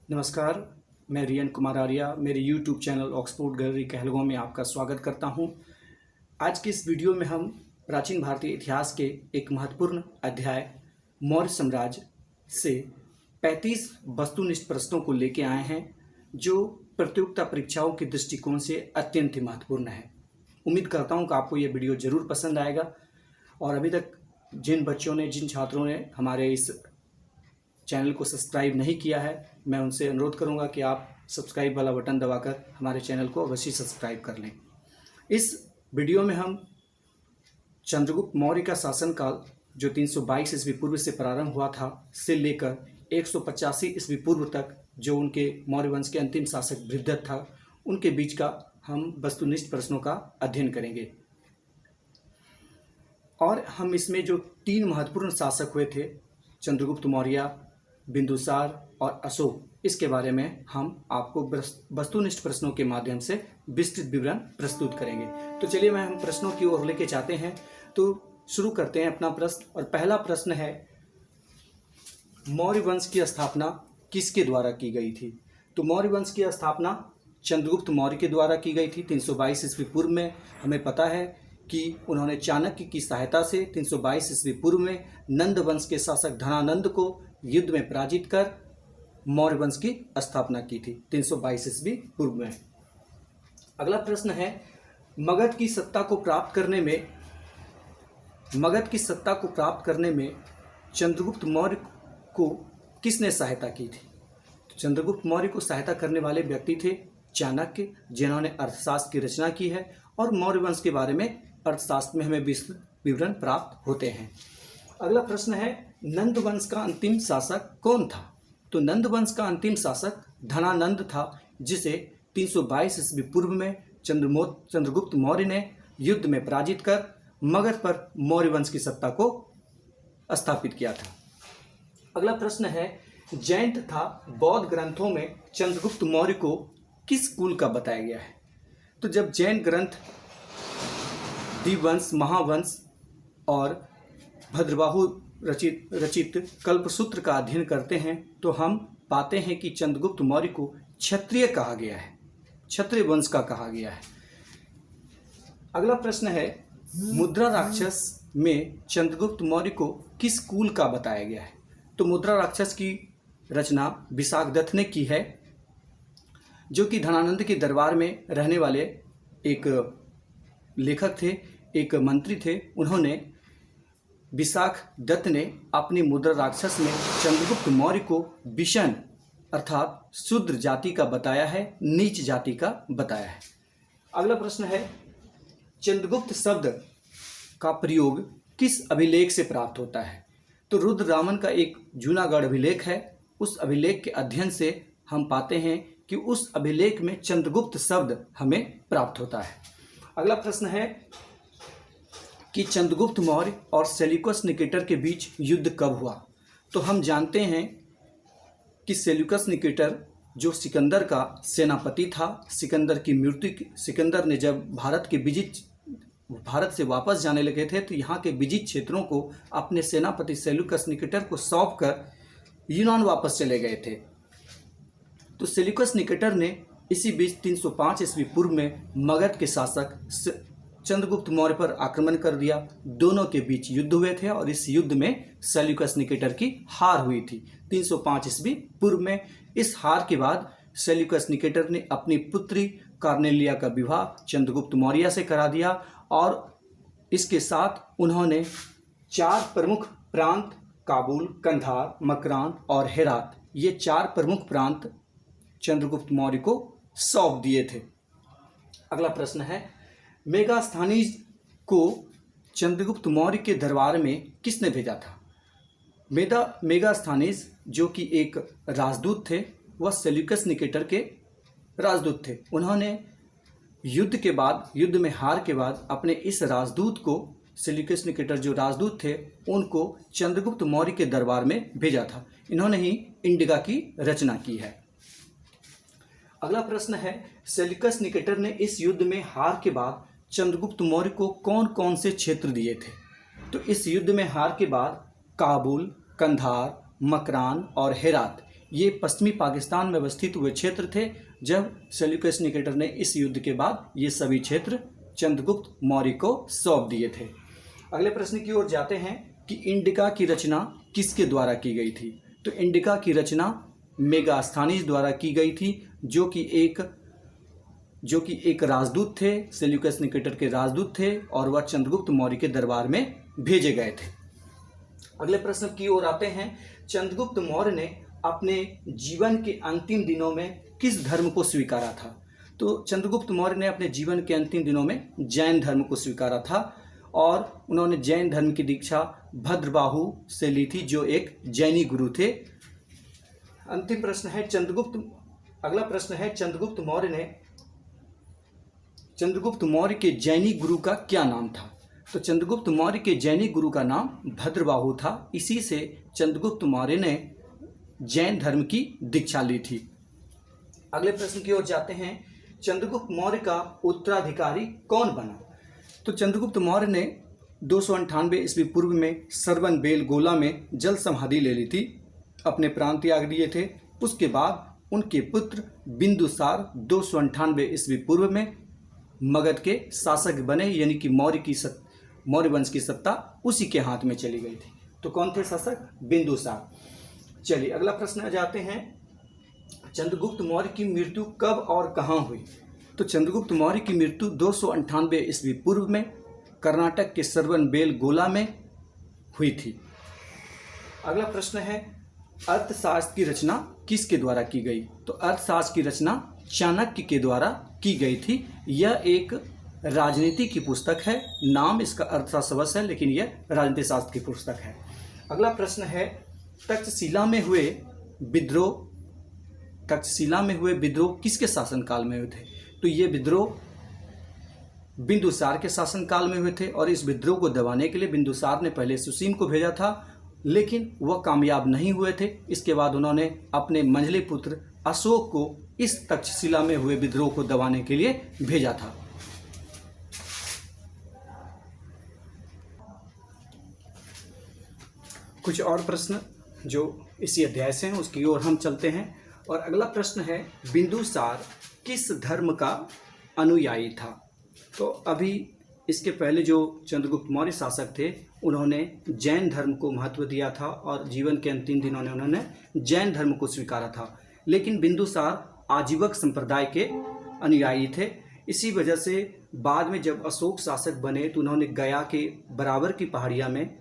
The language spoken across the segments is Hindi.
नमस्कार, मैं रियन कुमार आर्या मेरे YouTube channel Oxford gallery Kahalgaon में आपका स्वागत करता हूं। आज की इस वीडियो में हम प्राचीन भारतीय इतिहास के एक महत्वपूर्ण अध्याय मौर्य साम्राज्य से 35 वस्तुनिष्ठ प्रश्नों को लेके आए हैं, जो प्रतियोगिता परीक्षाओं के दृष्टिकोण से अत्यंत ही महत्वपूर्ण है। उम्मीद करता हूं कि आपको ये वीडियो ज़रूर पसंद आएगा। और अभी तक जिन छात्रों ने हमारे इस चैनल को सब्सक्राइब नहीं किया है, मैं उनसे अनुरोध करूंगा कि आप सब्सक्राइब वाला बटन दबाकर हमारे चैनल को अवश्य सब्सक्राइब कर लें। इस वीडियो में हम चंद्रगुप्त मौर्य का शासनकाल जो 322 ईस्वी पूर्व से प्रारंभ हुआ था से लेकर 185 ईस्वी पूर्व तक जो उनके मौर्य वंश के अंतिम शासक बृहद्रथ था, उनके बीच का हम वस्तुनिष्ठ प्रश्नों का अध्ययन करेंगे। और हम इसमें जो 3 महत्वपूर्ण शासक हुए थे, चंद्रगुप्त मौर्य, बिंदुसार और अशोक, इसके बारे में हम आपको वस्तुनिष्ठ प्रश्नों के माध्यम से विस्तृत विवरण प्रस्तुत करेंगे। तो चलिए हम प्रश्नों की ओर लेके जाते हैं। तो शुरू करते हैं अपना प्रश्न। और पहला प्रश्न है, मौर्य वंश की स्थापना किसके द्वारा की गई थी? तो मौर्य वंश की स्थापना चंद्रगुप्त मौर्य के द्वारा की गई थी 322 ईस्वी पूर्व में। हमें पता है कि उन्होंने चाणक्य की सहायता से 322 ईस्वी पूर्व में नंद वंश के शासक धनानंद को युद्ध में पराजित कर मौर्य वंश की स्थापना की थी 322 ईस्वी पूर्व में। अगला प्रश्न है, मगध की सत्ता को प्राप्त करने में चंद्रगुप्त मौर्य को किसने सहायता की थी? तो चंद्रगुप्त मौर्य को सहायता करने वाले व्यक्ति थे चाणक्य, जिन्होंने अर्थशास्त्र की रचना की है। और मौर्य वंश के बारे में अर्थशास्त्र में हमें विस्तृत विवरण प्राप्त होते हैं। अगला प्रश्न है, नंद वंश का अंतिम शासक कौन था? तो नंद वंश का अंतिम शासक धनानंद था, जिसे 322 ईस्वी पूर्व में चंद्रगुप्त मौर्य ने युद्ध में पराजित कर मगध पर मौर्य वंश की सत्ता को स्थापित किया था। अगला प्रश्न है, जैन तथा बौद्ध ग्रंथों में चंद्रगुप्त मौर्य को किस कुल का बताया गया है? तो जब जैन ग्रंथ दिवंश, महावंश और भद्रबाहु रचित कल्पसूत्र का अध्ययन करते हैं तो हम पाते हैं कि चंद्रगुप्त मौर्य को क्षत्रिय कहा गया है, क्षत्रिय वंश का कहा गया है। अगला प्रश्न है, मुद्रा राक्षस में चंद्रगुप्त मौर्य को किस कुल का बताया गया है? तो मुद्रा राक्षस की रचना विशाखदत्त ने की है, जो कि धनानंद के दरबार में रहने वाले एक लेखक थे, एक मंत्री थे। उन्होंने विशाखदत्त ने अपनी मुद्रा राक्षस में चंद्रगुप्त मौर्य को विषण अर्थात शूद्र जाति का बताया है, नीच जाति का बताया है। अगला प्रश्न है, चंद्रगुप्त शब्द का प्रयोग किस अभिलेख से प्राप्त होता है? तो रुद्ररामन का एक जूनागढ़ अभिलेख है। उस अभिलेख के अध्ययन से हम पाते हैं कि उस अभिलेख में चंद्रगुप्त शब्द हमें प्राप्त होता है। अगला प्रश्न है कि चंद्रगुप्त मौर्य और सेल्यूकस निकेटर के बीच युद्ध कब हुआ? तो हम जानते हैं कि सेल्यूकस निकेटर जो सिकंदर का सेनापति था, सिकंदर ने जब भारत से वापस जाने लगे थे तो यहाँ के विजित क्षेत्रों को अपने सेनापति सेल्यूकस निकेटर को सौंप कर यूनान वापस चले गए थे। तो सेल्यूकस निकेटर ने इसी बीच 305 ईस्वी पूर्व में मगध के शासक चंद्रगुप्त मौर्य पर आक्रमण कर दिया। दोनों के बीच युद्ध हुए थे और इस युद्ध में सेल्यूकस निकेटर की हार हुई थी 305 ईस्वी पूर्व में। इस हार के बाद सेल्यूकस निकेटर ने अपनी पुत्री कार्नेलिया का विवाह चंद्रगुप्त मौर्य से करा दिया और इसके साथ उन्होंने 4 प्रमुख प्रांत, काबुल, कंधार, मकरान और हेरात, ये 4 प्रमुख प्रांत चंद्रगुप्त मौर्य को सौंप दिए थे। अगला प्रश्न है, मेगास्थनीज को चंद्रगुप्त मौर्य के दरबार में किसने भेजा था? मेगास्थनीज जो कि एक राजदूत थे, वह सेल्यूकस निकेटर के राजदूत थे। उन्होंने युद्ध में हार के बाद अपने इस राजदूत को, सेल्यूकस निकेटर जो राजदूत थे, उनको चंद्रगुप्त मौर्य के दरबार में भेजा था। इन्होंने ही इंडिका की रचना की है। अगला प्रश्न है, सेल्यूकस निकेटर ने इस युद्ध में हार के बाद चंद्रगुप्त मौर्य को कौन कौन से क्षेत्र दिए थे? तो इस युद्ध में हार के बाद काबुल, कंधार, मकरान और हेरात, ये पश्चिमी पाकिस्तान में अवस्थित हुए क्षेत्र थे जब सेल्यूकस निकेटर ने इस युद्ध के बाद ये सभी क्षेत्र चंद्रगुप्त मौर्य को सौंप दिए थे। अगले प्रश्न की ओर जाते हैं कि इंडिका की रचना किसके द्वारा की गई थी। तो इंडिका की रचना मेगास्थनीज द्वारा की गई थी, जो कि एक राजदूत थे, सेल्यूकस निकेटर के राजदूत थे और वह चंद्रगुप्त मौर्य के दरबार में भेजे गए थे। अगले प्रश्न की ओर आते हैं, चंद्रगुप्त मौर्य ने अपने जीवन के अंतिम दिनों में किस धर्म को स्वीकारा था। तो चंद्रगुप्त मौर्य ने अपने जीवन के अंतिम दिनों में जैन धर्म को स्वीकारा था और उन्होंने जैन धर्म की दीक्षा भद्रबाहु से ली थी, जो एक जैनी गुरु थे। अंतिम प्रश्न है अगला प्रश्न है, चंद्रगुप्त मौर्य के जैनी गुरु का क्या नाम था। तो चंद्रगुप्त मौर्य के जैनी गुरु का नाम भद्रबाहु था। इसी से चंद्रगुप्त मौर्य ने जैन धर्म की दीक्षा ली थी। अगले प्रश्न की ओर जाते हैं, चंद्रगुप्त मौर्य का उत्तराधिकारी कौन बना। तो चंद्रगुप्त मौर्य ने 298 ईस्वी पूर्व में सरवन बेल गोला में जल समाधि ले ली थी, अपने प्राण त्याग दिए थे। उसके बाद उनके पुत्र बिंदुसार 298 ईस्वी पूर्व में मगध के शासक बने, यानी कि मौर्य वंश की सत्ता उसी के हाथ में चली गई थी। तो कौन थे शासक? बिंदुसार। चलिए अगला प्रश्न आ जाते हैं, चंद्रगुप्त मौर्य की मृत्यु कब और कहाँ हुई। तो चंद्रगुप्त मौर्य की मृत्यु 298 ईस्वी पूर्व में कर्नाटक के सरवन बेल गोला में हुई थी। अगला प्रश्न है, अर्थशास्त्र की रचना किसके द्वारा की गई। तो अर्थशास्त्र की रचना चाणक्य के द्वारा की गई थी। यह एक राजनीति की पुस्तक है, नाम इसका अर्थशास्त्र है, लेकिन यह राजनीति शास्त्र की पुस्तक है। अगला प्रश्न है, तक्षशिला में हुए विद्रोह किसके शासनकाल में हुए थे। तो ये विद्रोह बिंदुसार के शासनकाल में हुए थे और इस विद्रोह को दबाने के लिए बिंदुसार ने पहले सुसीम को भेजा था, लेकिन वह कामयाब नहीं हुए थे। इसके बाद उन्होंने अपने मंझले पुत्र अशोक को इस तक्षशिला में हुए विद्रोह को दबाने के लिए भेजा था। कुछ और प्रश्न जो इसी अध्याय से हैं उसकी ओर हम चलते हैं। और अगला प्रश्न है, बिंदुसार किस धर्म का अनुयायी था। तो अभी इसके पहले जो चंद्रगुप्त मौर्य शासक थे उन्होंने जैन धर्म को महत्व दिया था और जीवन के अंतिम दिनों में उन्होंने जैन धर्म को स्वीकारा था, लेकिन बिंदुसार आजीवक संप्रदाय के अनुयायी थे। इसी वजह से बाद में जब अशोक शासक बने तो उन्होंने गया के बराबर की पहाड़ियाँ में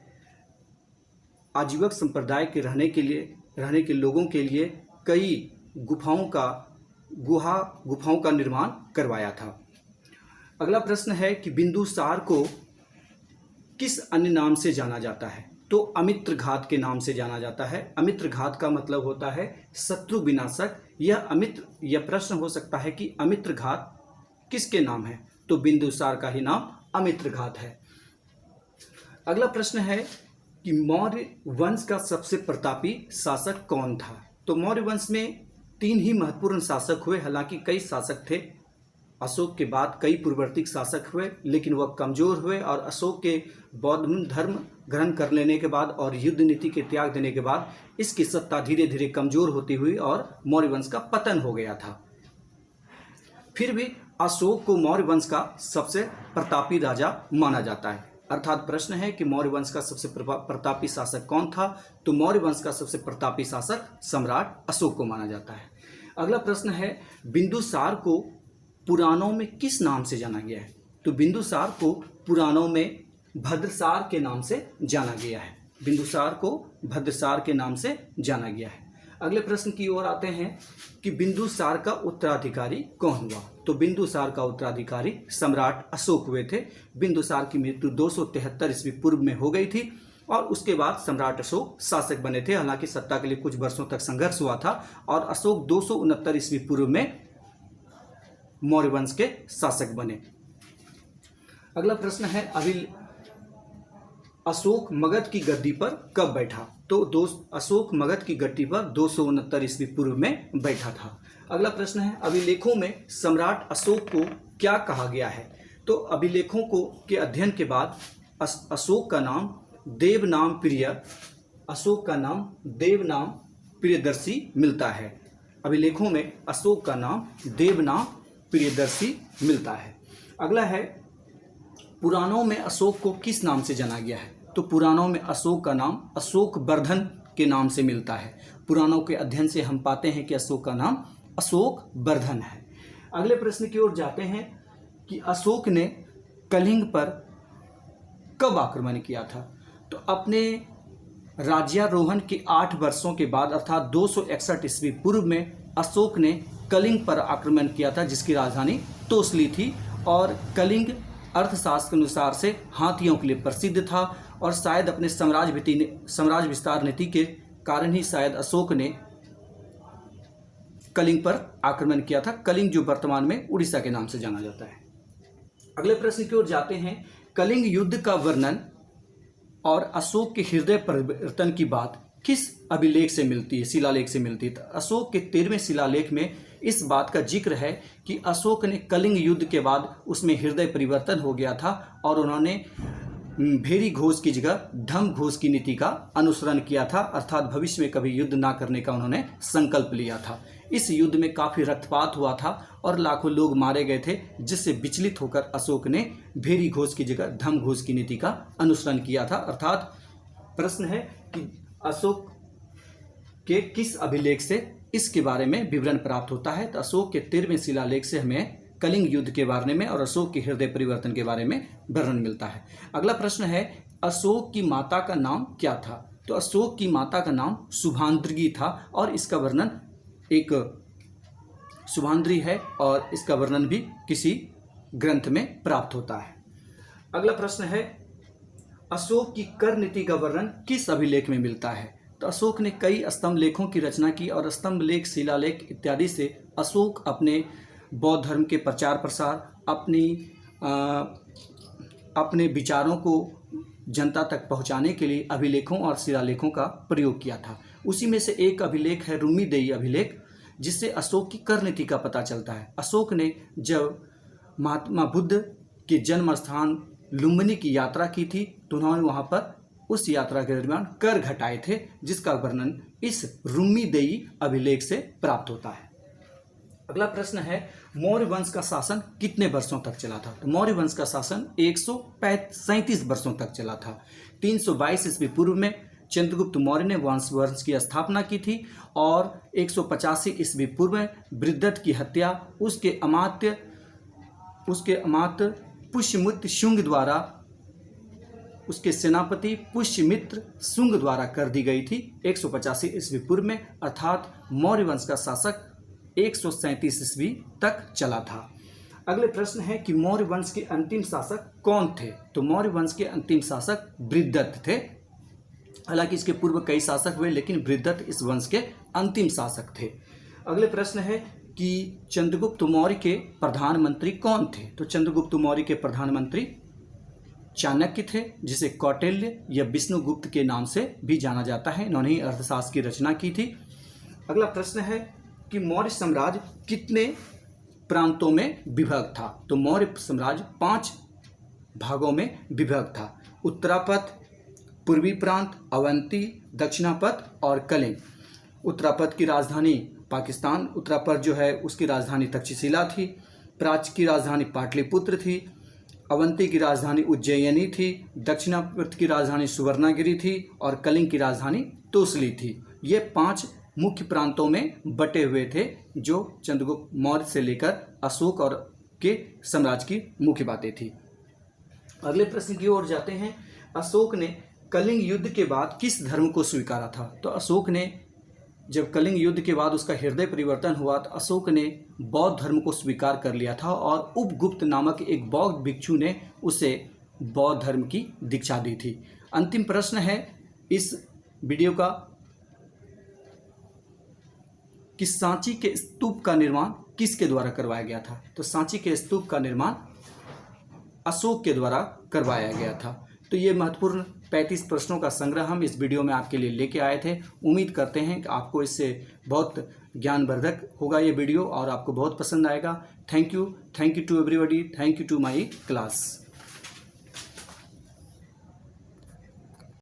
आजीवक संप्रदाय के रहने के लोगों के लिए कई गुफाओं का निर्माण करवाया था। अगला प्रश्न है कि बिंदुसार को किस अन्य नाम से जाना जाता है। तो अमित्रघात के नाम से जाना जाता है। अमित्रघात का मतलब होता है शत्रु विनाशक। यह प्रश्न हो सकता है कि अमित्रघात किसके नाम है। तो बिंदुसार का ही नाम अमित्रघात है। अगला प्रश्न है कि मौर्य वंश का सबसे प्रतापी शासक कौन था। तो मौर्य वंश में 3 ही महत्वपूर्ण शासक हुए, हालांकि कई शासक थे। अशोक के बाद कई पूर्ववर्ती शासक हुए, लेकिन वह कमजोर हुए और अशोक के बौद्ध धर्म ग्रहण कर लेने के बाद और युद्ध नीति के त्याग देने के बाद इसकी सत्ता धीरे धीरे कमजोर होती हुई और मौर्य वंश का पतन हो गया था। फिर भी अशोक को मौर्य वंश का सबसे प्रतापी राजा माना जाता है। अर्थात प्रश्न है कि मौर्य वंश का सबसे प्रतापी शासक कौन था। तो मौर्य वंश का सबसे प्रतापी शासक सम्राट अशोक को माना जाता है। अगला प्रश्न है, बिंदुसार को पुराणों में किस नाम से जाना गया है। तो बिंदुसार को पुराणों में भद्रसार के नाम से जाना गया है। बिंदुसार को भद्रसार के नाम से जाना गया है। अगले प्रश्न की ओर आते हैं कि बिंदुसार का उत्तराधिकारी कौन हुआ। तो बिंदुसार का उत्तराधिकारी सम्राट अशोक हुए थे। बिंदुसार की मृत्यु 273 ईस्वी पूर्व में हो गई थी और उसके बाद सम्राट अशोक शासक बने थे। हालांकि सत्ता के लिए कुछ वर्षों तक संघर्ष हुआ था और अशोक 269 ईस्वी पूर्व में मौर्य वंश के शासक बने। अगला प्रश्न है, अभी अशोक मगध की गद्दी पर कब बैठा। तो अशोक मगध की गद्दी पर 269 ईस्वी पूर्व में बैठा था। अगला प्रश्न है, अभिलेखों में सम्राट अशोक को क्या कहा गया है। तो अभिलेखों के अध्ययन के बाद अशोक का नाम देवनाम प्रियदर्शी मिलता है। अभिलेखों में अशोक का नाम देवनाम प्रियदर्शी मिलता है। अगला है, पुराणों में अशोक को किस नाम से जाना गया है? तो पुराणों में अशोक का नाम अशोक वर्धन के नाम से मिलता है। पुराणों के अध्ययन से हम पाते हैं कि अशोक का नाम अशोक वर्धन है। अगले प्रश्न की ओर जाते हैं कि अशोक ने कलिंग पर कब आक्रमण किया था? तो अपने राज्यारोहण के 8 वर्षों के बाद अर्थात 261 ईस्वी पूर्व में अशोक ने कलिंग पर आक्रमण किया था, जिसकी राजधानी तोसली थी। और कलिंग अर्थशास्त्र के अनुसार से हाथियों के लिए प्रसिद्ध था और शायद अपने साम्राज्य विस्तार नीति के कारण ही शायद अशोक ने कलिंग पर आक्रमण किया था। कलिंग जो वर्तमान में उड़ीसा के नाम से जाना जाता है। अगले प्रश्न की ओर जाते हैं, कलिंग युद्ध का वर्णन और अशोक के हृदय परिवर्तन की बात किस अभिलेख से मिलती है, शिलालेख से मिलती है? तो अशोक के 13वें शिलालेख में इस बात का जिक्र है कि अशोक ने कलिंग युद्ध के बाद उसमें हृदय परिवर्तन हो गया था और उन्होंने भेरी घोष की जगह धम घोष की नीति का अनुसरण किया था, अर्थात भविष्य में कभी युद्ध ना करने का उन्होंने संकल्प लिया था। इस युद्ध में काफ़ी रक्तपात हुआ था और लाखों लोग मारे गए थे, जिससे विचलित होकर अशोक ने भेरी घोष की जगह धम घोष की नीति का अनुसरण किया था। अर्थात प्रश्न है कि अशोक के किस अभिलेख से इसके बारे में विवरण प्राप्त होता है? तो अशोक के 13वें शिलालेख से हमें कलिंग युद्ध के बारे में और अशोक के हृदय परिवर्तन के बारे में वर्णन मिलता है। अगला प्रश्न है, अशोक की माता का नाम क्या था? तो अशोक की माता का नाम शुभांद्री था और इसका वर्णन एक शुभांद्री है और इसका वर्णन भी किसी ग्रंथ में प्राप्त होता है। अगला प्रश्न है, अशोक की कर नीति का वर्णन किस अभिलेख में मिलता है? तो अशोक ने कई स्तंभ लेखों की रचना की और स्तंभ लेख, शिलालेख इत्यादि से अशोक अपने बौद्ध धर्म के प्रचार प्रसार, अपने विचारों को जनता तक पहुंचाने के लिए अभिलेखों और शिलालेखों का प्रयोग किया था। उसी में से एक अभिलेख है रुम्मीदेई अभिलेख, जिससे अशोक की कर नीति का पता चलता है। अशोक ने जब महात्मा बुद्ध के जन्म स्थान लुम्बिनी की यात्रा की थी तो उन्होंने वहाँ पर उस यात्रा के दरमियान कर घटाए थे, जिसका वर्णन इस रुम्मीदेई अभिलेख से प्राप्त होता है। अगला प्रश्न है, मौर्य वंश का शासन कितने वर्षों तक चला था? तो मौर्य वंश का शासन 137 वर्षों तक चला था। 322 ईस्वी पूर्व में चंद्रगुप्त मौर्य ने वंश की स्थापना की थी और 185 ईस्वी पूर्व में बृहद्रथ की हत्या उसके अमात्य पुष्यमित्र शुंग द्वारा, उसके सेनापति पुष्यमित्र शुंग द्वारा कर दी गई थी 185 ईस्वी पूर्व में। अर्थात मौर्य वंश का शासक 137 ईस्वी तक चला था। अगले प्रश्न है कि मौर्य वंश के अंतिम शासक कौन थे? तो मौर्य वंश के अंतिम शासक बृहद्रथ थे। हालांकि इसके पूर्व कई शासक हुए, लेकिन बृहद्रथ इस वंश के अंतिम शासक थे। अगले प्रश्न है कि चंद्रगुप्त मौर्य के प्रधानमंत्री कौन थे? तो चंद्रगुप्त मौर्य के प्रधानमंत्री चाणक्य थे, जिसे कौटिल्य या विष्णुगुप्त के नाम से भी जाना जाता है। इन्होंने ही अर्थशास्त्र की रचना की थी। अगला प्रश्न है कि मौर्य साम्राज्य कितने प्रांतों में विभक्त था? तो मौर्य साम्राज्य 5 भागों में विभक्त था। उत्तरापथ, पूर्वी प्रांत, अवंती, दक्षिणापथ और कलिंग। उत्तरापथ की राजधानी पाकिस्तान, उत्तरापथ जो है उसकी राजधानी तक्षशिला थी। प्राच्य की राजधानी पाटलिपुत्र थी। अवंती की राजधानी उज्जैयनी थी। दक्षिणापथ की राजधानी सुवर्णागिरी थी और कलिंग की राजधानी तोसली थी। ये 5 मुख्य प्रांतों में बटे हुए थे, जो चंद्रगुप्त मौर्य से लेकर अशोक और के साम्राज्य की मुख्य बातें थी। अगले प्रश्न की ओर जाते हैं, अशोक ने कलिंग युद्ध के बाद किस धर्म को स्वीकारा था? तो अशोक ने जब कलिंग युद्ध के बाद उसका हृदय परिवर्तन हुआ तो अशोक ने बौद्ध धर्म को स्वीकार कर लिया था और उपगुप्त नामक एक बौद्ध भिक्षु ने उसे बौद्ध धर्म की दीक्षा दी थी। अंतिम प्रश्न है इस वीडियो का कि सांची के स्तूप का निर्माण किसके द्वारा करवाया गया था? तो सांची के स्तूप का निर्माण अशोक के द्वारा करवाया गया था। तो ये महत्वपूर्ण 35 प्रश्नों का संग्रह हम इस वीडियो में आपके लिए लेके आए थे। उम्मीद करते हैं कि आपको इससे बहुत ज्ञानवर्धक होगा ये वीडियो और आपको बहुत पसंद आएगा। Thank you to everybody, thank you to my class.